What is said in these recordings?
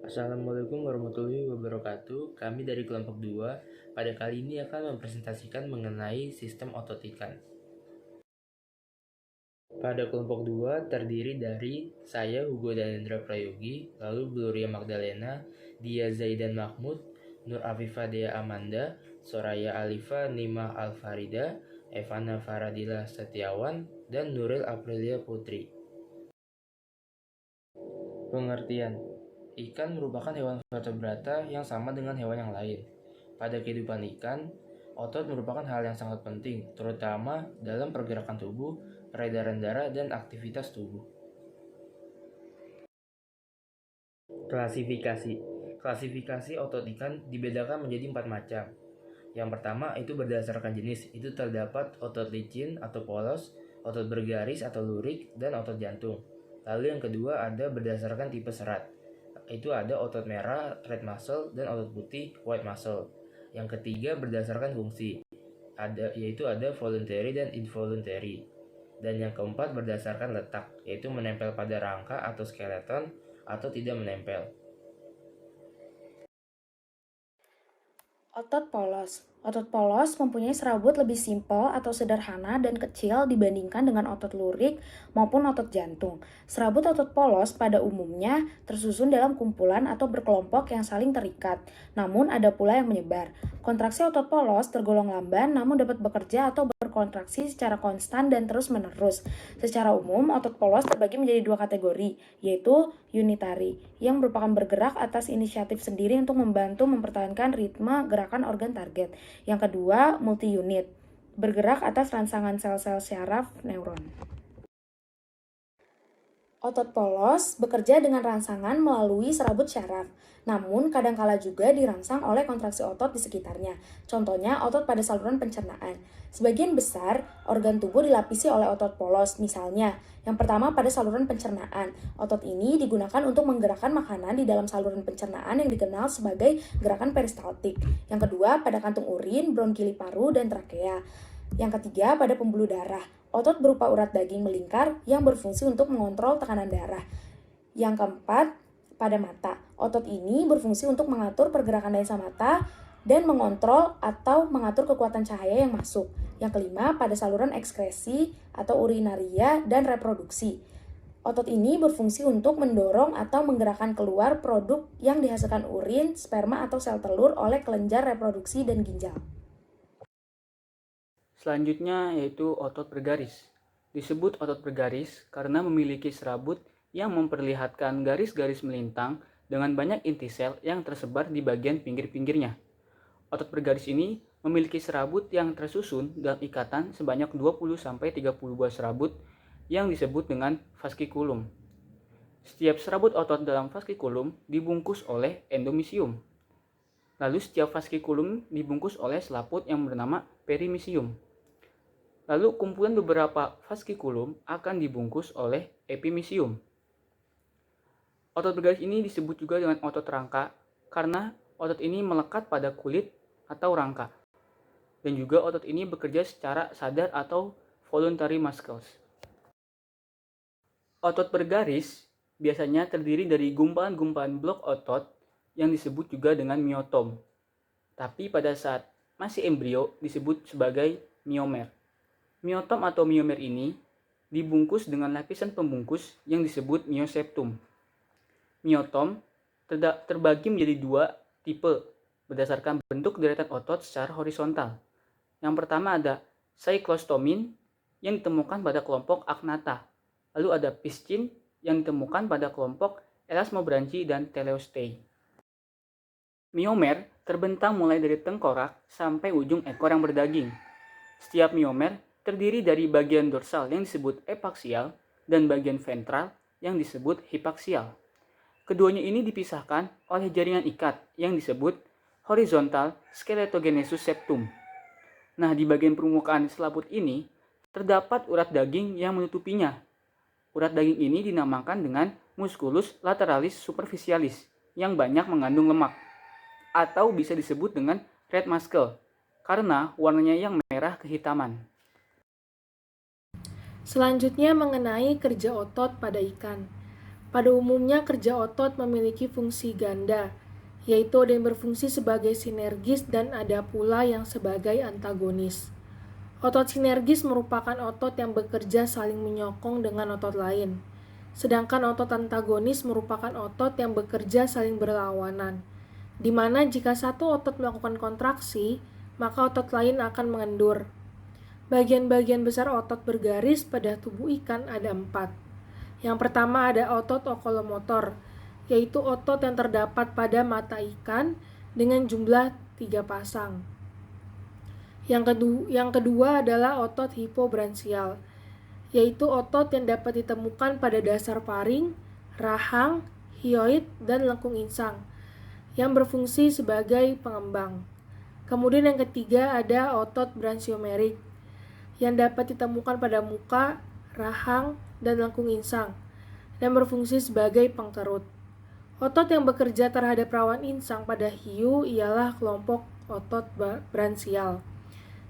Assalamualaikum warahmatullahi wabarakatuh. Kami dari kelompok 2 pada kali ini akan mempresentasikan mengenai sistem otot ikan. Pada kelompok 2 terdiri dari saya Hugo Danendra Prayogi, lalu Gloria Magdalena, Dia Zaidan Mahmud, Nur Afifah Dea Amanda, Soraya Alifa Nimah Alfarida, Evana Faradila Setiawan, dan Nuril Aprilia Putri. Pengertian: ikan merupakan hewan vertebrata yang sama dengan hewan yang lain. Pada kehidupan ikan, otot merupakan hal yang sangat penting, terutama dalam pergerakan tubuh, peredaran darah, dan aktivitas tubuh. Klasifikasi. Klasifikasi otot ikan dibedakan menjadi 4 macam. Yang pertama itu berdasarkan jenis, itu terdapat otot licin atau polos, otot bergaris atau lurik, dan otot jantung. Lalu yang kedua ada berdasarkan tipe serat, itu ada otot merah, red muscle, dan otot putih, white muscle. Yang ketiga berdasarkan fungsi, yaitu ada voluntary dan involuntary. Dan yang keempat berdasarkan letak, yaitu menempel pada rangka atau skeleton atau tidak menempel. Otot polos. Otot polos mempunyai serabut lebih simpel atau sederhana dan kecil dibandingkan dengan otot lurik maupun otot jantung. Serabut otot polos pada umumnya tersusun dalam kumpulan atau berkelompok yang saling terikat, namun ada pula yang menyebar. Kontraksi otot polos tergolong lamban namun dapat bekerja atau berkontraksi secara konstan dan terus-menerus. Secara umum, otot polos terbagi menjadi dua kategori, yaitu unitary, yang merupakan bergerak atas inisiatif sendiri untuk membantu mempertahankan ritme gerakan organ target. Yang kedua, multi-unit, bergerak atas rangsangan sel-sel syaraf neuron. Otot polos bekerja dengan rangsangan melalui serabut syaraf, namun kadangkala juga dirangsang oleh kontraksi otot di sekitarnya. Contohnya otot pada saluran pencernaan. Sebagian besar organ tubuh dilapisi oleh otot polos, misalnya yang pertama pada saluran pencernaan. Otot ini digunakan untuk menggerakkan makanan di dalam saluran pencernaan yang dikenal sebagai gerakan peristaltik. Yang kedua pada kantung urin, bronkioli paru, dan trakea. Yang ketiga, pada pembuluh darah, otot berupa urat daging melingkar yang berfungsi untuk mengontrol tekanan darah. Yang keempat, pada mata, otot ini berfungsi untuk mengatur pergerakan lensa mata dan mengontrol atau mengatur kekuatan cahaya yang masuk. Yang kelima, pada saluran ekskresi atau urinaria dan reproduksi. Otot ini berfungsi untuk mendorong atau menggerakkan keluar produk yang dihasilkan urin, sperma, atau sel telur oleh kelenjar reproduksi dan ginjal. Selanjutnya yaitu otot bergaris. Disebut otot bergaris karena memiliki serabut yang memperlihatkan garis-garis melintang dengan banyak inti sel yang tersebar di bagian pinggir-pinggirnya. Otot bergaris ini memiliki serabut yang tersusun dalam ikatan sebanyak 20-30 buah serabut yang disebut dengan fasciculum. Setiap serabut otot dalam fasciculum dibungkus oleh endomysium. Lalu setiap fasciculum dibungkus oleh selaput yang bernama perimysium. Lalu kumpulan beberapa fasciculum akan dibungkus oleh epimysium. Otot bergaris ini disebut juga dengan otot rangka karena otot ini melekat pada kulit atau rangka. Dan juga otot ini bekerja secara sadar atau voluntary muscles. Otot bergaris biasanya terdiri dari gumpalan-gumpalan blok otot yang disebut juga dengan myotom. Tapi pada saat masih embrio disebut sebagai myomer. Myotom atau myomer ini dibungkus dengan lapisan pembungkus yang disebut myoseptum. Myotom terbagi menjadi dua tipe berdasarkan bentuk deretan otot secara horizontal. Yang pertama ada cyclostomin yang ditemukan pada kelompok agnatha. Lalu ada piscin yang ditemukan pada kelompok elasmobranchi dan teleostei. Myomer terbentang mulai dari tengkorak sampai ujung ekor yang berdaging. Setiap myomer terdiri dari bagian dorsal yang disebut epaksial dan bagian ventral yang disebut hipaksial. Keduanya ini dipisahkan oleh jaringan ikat yang disebut horizontal skeletogenesus septum. Nah, di bagian permukaan selaput ini terdapat urat daging yang menutupinya. Urat daging ini dinamakan dengan musculus lateralis superficialis yang banyak mengandung lemak, atau bisa disebut dengan red muscle karena warnanya yang merah kehitaman. Selanjutnya mengenai kerja otot pada ikan. Pada umumnya kerja otot memiliki fungsi ganda, yaitu ada yang berfungsi sebagai sinergis dan ada pula yang sebagai antagonis. Otot sinergis merupakan otot yang bekerja saling menyokong dengan otot lain. Sedangkan otot antagonis merupakan otot yang bekerja saling berlawanan, di mana jika satu otot melakukan kontraksi, maka otot lain akan mengendur. Bagian-bagian besar otot bergaris pada tubuh ikan ada 4. Yang pertama ada otot okulomotor, yaitu otot yang terdapat pada mata ikan dengan jumlah 3 pasang. Yang kedua adalah otot hipobransial, yaitu otot yang dapat ditemukan pada dasar paring, rahang, hyoid, dan lengkung insang, yang berfungsi sebagai pengembang. Kemudian yang ketiga ada otot branchiomerik, yang dapat ditemukan pada muka, rahang, dan lengkung insang, dan berfungsi sebagai pengkerut. Otot yang bekerja terhadap rawan insang pada hiu ialah kelompok otot bransial,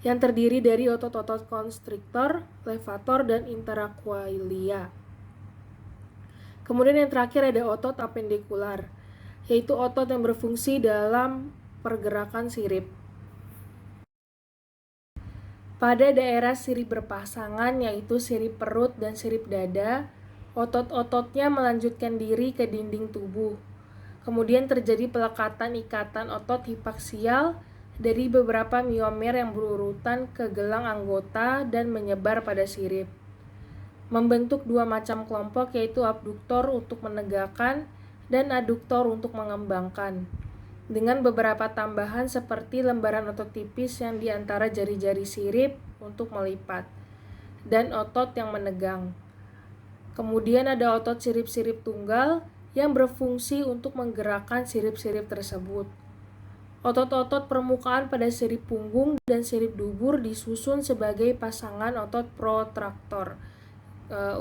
yang terdiri dari otot-otot konstriktor, levator, dan interaqualia. Kemudian yang terakhir ada otot apendikular, yaitu otot yang berfungsi dalam pergerakan sirip. Pada daerah sirip berpasangan, yaitu sirip perut dan sirip dada, otot-ototnya melanjutkan diri ke dinding tubuh. Kemudian terjadi pelekatan ikatan otot hipaksial dari beberapa miomer yang berurutan ke gelang anggota dan menyebar pada sirip. Membentuk 2 macam kelompok, yaitu abduktor untuk menegakkan dan aduktor untuk mengembangkan, dengan beberapa tambahan seperti lembaran otot tipis yang di antara jari-jari sirip untuk melipat, dan otot yang menegang. Kemudian ada otot sirip-sirip tunggal yang berfungsi untuk menggerakkan sirip-sirip tersebut. Otot-otot permukaan pada sirip punggung dan sirip dubur disusun sebagai pasangan otot protraktor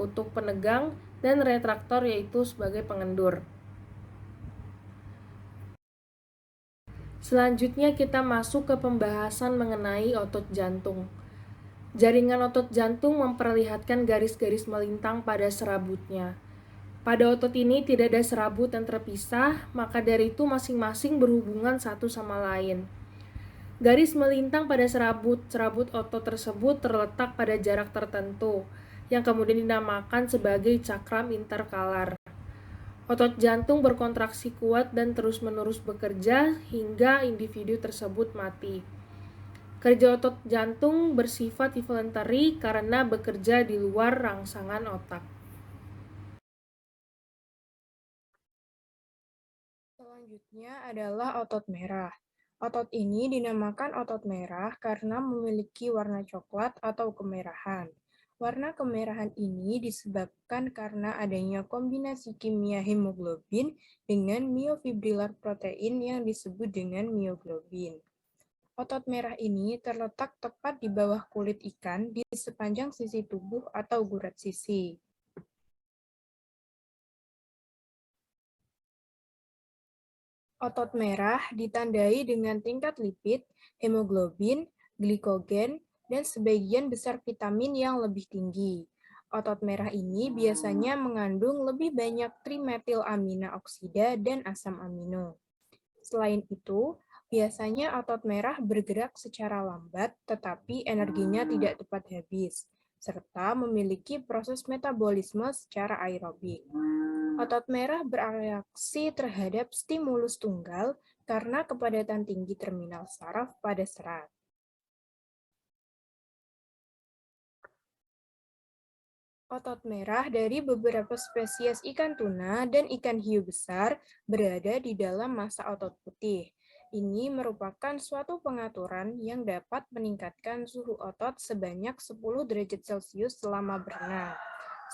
untuk penegang dan retraktor yaitu sebagai pengendur. Selanjutnya kita masuk ke pembahasan mengenai otot jantung. Jaringan otot jantung memperlihatkan garis-garis melintang pada serabutnya. Pada otot ini tidak ada serabut yang terpisah, maka dari itu masing-masing berhubungan satu sama lain. Garis melintang pada serabut otot tersebut terletak pada jarak tertentu, yang kemudian dinamakan sebagai cakram interkalar. Otot jantung berkontraksi kuat dan terus-menerus bekerja hingga individu tersebut mati. Kerja otot jantung bersifat voluntary karena bekerja di luar rangsangan otak. Selanjutnya adalah otot merah. Otot ini dinamakan otot merah karena memiliki warna coklat atau kemerahan. Warna kemerahan ini disebabkan karena adanya kombinasi kimia hemoglobin dengan myofibrilar protein yang disebut dengan myoglobin. Otot merah ini terletak tepat di bawah kulit ikan di sepanjang sisi tubuh atau gurat sisi. Otot merah ditandai dengan tingkat lipid, hemoglobin, glikogen, dan sebagian besar vitamin yang lebih tinggi. Otot merah ini biasanya mengandung lebih banyak trimetilamina oksida dan asam amino. Selain itu, biasanya otot merah bergerak secara lambat tetapi energinya tidak cepat habis, serta memiliki proses metabolisme secara aerobik. Otot merah bereaksi terhadap stimulus tunggal karena kepadatan tinggi terminal saraf pada serat. Otot merah dari beberapa spesies ikan tuna dan ikan hiu besar berada di dalam massa otot putih. Ini merupakan suatu pengaturan yang dapat meningkatkan suhu otot sebanyak 10 derajat Celcius selama berenang.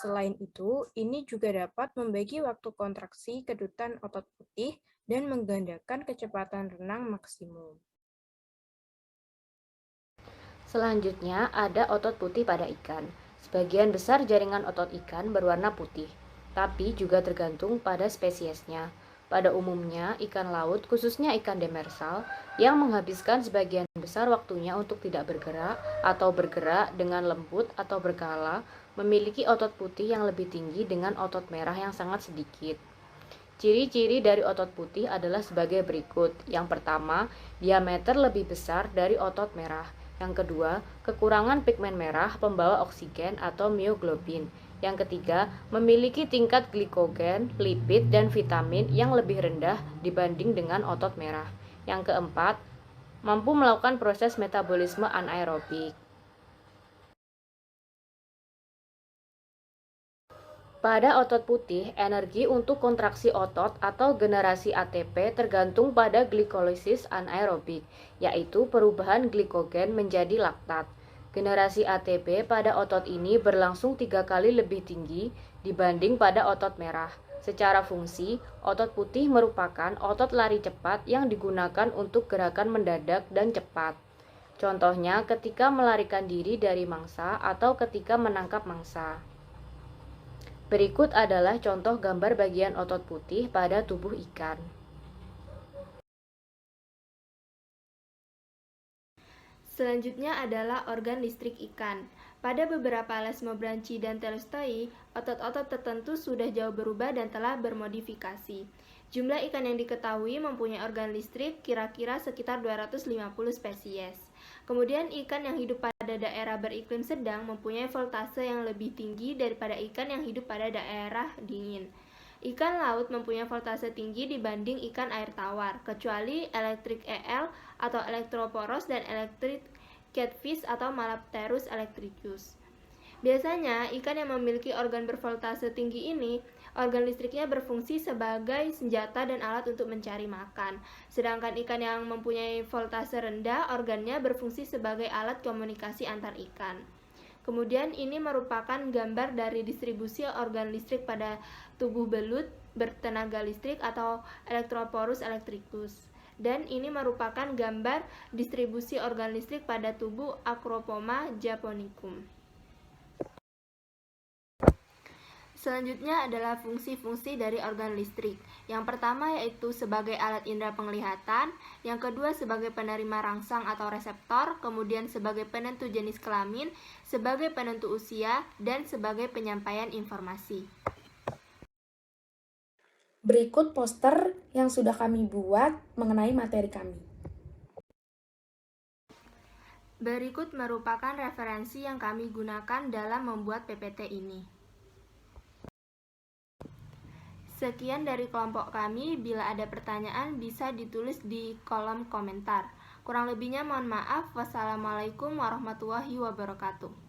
Selain itu, ini juga dapat membagi waktu kontraksi kedutan otot putih dan menggandakan kecepatan renang maksimum. Selanjutnya ada otot putih pada ikan. Sebagian besar jaringan otot ikan berwarna putih, tapi juga tergantung pada spesiesnya. Pada umumnya, ikan laut, khususnya ikan demersal, yang menghabiskan sebagian besar waktunya untuk tidak bergerak atau bergerak dengan lembut atau berkala, memiliki otot putih yang lebih tinggi dengan otot merah yang sangat sedikit. Ciri-ciri dari otot putih adalah sebagai berikut. Yang pertama, diameter lebih besar dari otot merah. Yang kedua, kekurangan pigmen merah pembawa oksigen atau mioglobin. Yang ketiga, memiliki tingkat glikogen, lipid, dan vitamin yang lebih rendah dibanding dengan otot merah. Yang keempat, mampu melakukan proses metabolisme anaerobik. Pada otot putih, energi untuk kontraksi otot atau generasi ATP tergantung pada glikolisis anaerobik, yaitu perubahan glikogen menjadi laktat. Generasi ATP pada otot ini berlangsung 3 kali lebih tinggi dibanding pada otot merah. Secara fungsi, otot putih merupakan otot lari cepat yang digunakan untuk gerakan mendadak dan cepat. Contohnya ketika melarikan diri dari mangsa atau ketika menangkap mangsa. Berikut adalah contoh gambar bagian otot putih pada tubuh ikan. Selanjutnya adalah organ listrik ikan. Pada beberapa lesmobranchi dan telostoi, otot-otot tertentu sudah jauh berubah dan telah bermodifikasi. Jumlah ikan yang diketahui mempunyai organ listrik kira-kira sekitar 250 spesies. Kemudian ikan yang hidup pada daerah beriklim sedang mempunyai voltase yang lebih tinggi daripada ikan yang hidup pada daerah dingin. Ikan laut mempunyai voltase tinggi dibanding ikan air tawar, kecuali elektrik EL atau elektroporos dan elektrik catfish atau Malapterus electricus. Biasanya, ikan yang memiliki organ bervoltase tinggi ini, organ listriknya berfungsi sebagai senjata dan alat untuk mencari makan. Sedangkan ikan yang mempunyai voltase rendah, organnya berfungsi sebagai alat komunikasi antar ikan. Kemudian ini merupakan gambar dari distribusi organ listrik pada tubuh belut bertenaga listrik atau Electroporus electricus. Dan ini merupakan gambar distribusi organ listrik pada tubuh Acropoma japonicum. Selanjutnya adalah fungsi-fungsi dari organ listrik. Yang pertama yaitu sebagai alat indera penglihatan, yang kedua sebagai penerima rangsang atau reseptor, kemudian sebagai penentu jenis kelamin, sebagai penentu usia, dan sebagai penyampaian informasi. Berikut poster yang sudah kami buat mengenai materi kami. Berikut merupakan referensi yang kami gunakan dalam membuat PPT ini. Sekian dari kelompok kami, bila ada pertanyaan bisa ditulis di kolom komentar. Kurang lebihnya mohon maaf. Wassalamualaikum warahmatullahi wabarakatuh.